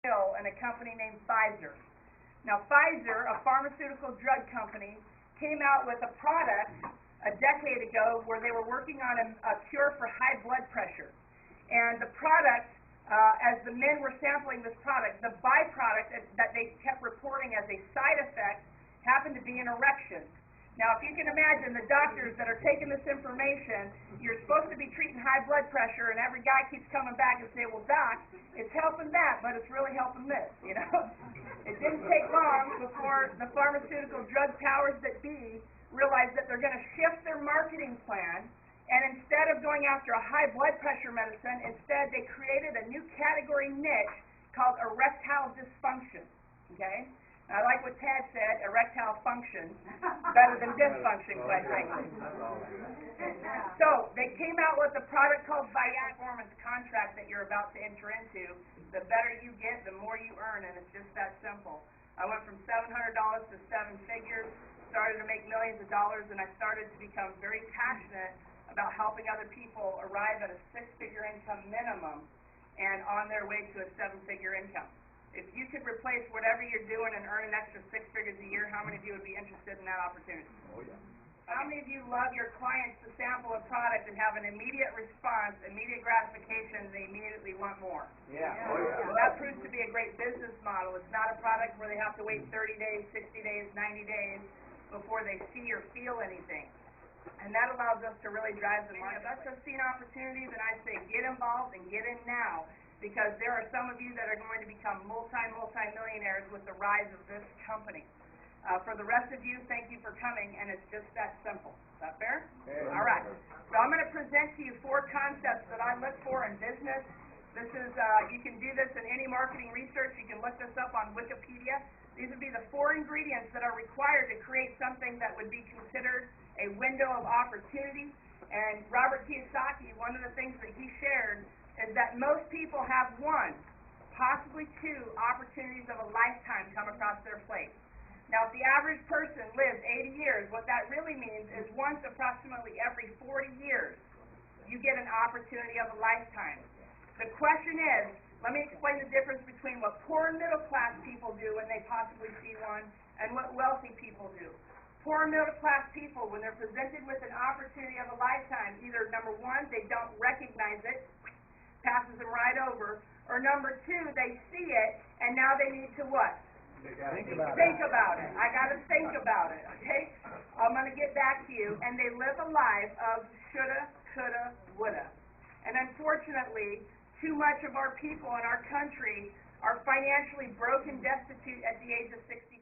Hill and a company named Pfizer. Now, Pfizer, a pharmaceutical drug company, came out with a product a decade ago where they were working on a cure for high blood pressure. And the product, as the men were sampling this product, the byproduct that they kept reporting as a side effect happened to be an erection. Now, if you can imagine the doctors that are taking this information, you're supposed to be treating high blood pressure, and every guy keeps coming back and saying, well, doc, it's helping that, but it's really helping this, you know? It didn't take long before the pharmaceutical drug powers that be realized that they're going to shift their marketing plan, and instead of going after a high blood pressure medicine, instead they created a new category niche called erectile dysfunction, okay? I like what Tad said, erectile function, better than dysfunction, quite frankly. So, they came out with a product called Viagra Performance Contract that you're about to enter into. The better you get, the more you earn, and it's just that simple. I went from $700 to 7 figures, started to make millions of dollars, and I started to become very passionate about helping other people arrive at a 6-figure income minimum and on their way to a 7-figure income. If you could replace whatever you're doing and earn an extra 6 figures a year, how many of you would be interested in that opportunity? Oh, yeah. How many of you love your clients to sample a product and have an immediate response, immediate gratification, and they immediately want more? Yeah. Oh, yeah. That proves to be a great business model. It's not a product where they have to wait 30 days, 60 days, 90 days before they see or feel anything. And that allows us to really drive the market. If us have seen opportunities, and I say get involved and get in now, because there are some of you that are going to become multi-millionaires with the rise of this company. For the rest of you, thank you for coming, and it's just that simple. Is that fair? Yeah. All right. So I'm going to present to you 4 concepts that I look for in business. This is, you can do this in any marketing research. You can look this up on Wikipedia. These would be the 4 ingredients that are required to create something that would be considered a window of opportunity. And Robert Kiyosaki, one of the things that he shared is that most people have 1, possibly 2 opportunities of a lifetime come across their plate. Now, if the average person lives 80 years, what that really means is once approximately every 40 years, you get an opportunity of a lifetime. The question is, let me explain the difference between what poor and middle class people do when they possibly see one and what wealthy people do. Poor and middle class people, when they're presented with an opportunity of a lifetime, either number 1, they don't recognize it, passes them right over, or number 2, they see it, and now they need to what? Think about it. I got to think about it, okay? I'm going to get back to you. And they live a life of shoulda, coulda, woulda. And unfortunately, too much of our people in our country are financially broke and destitute at the age of 60.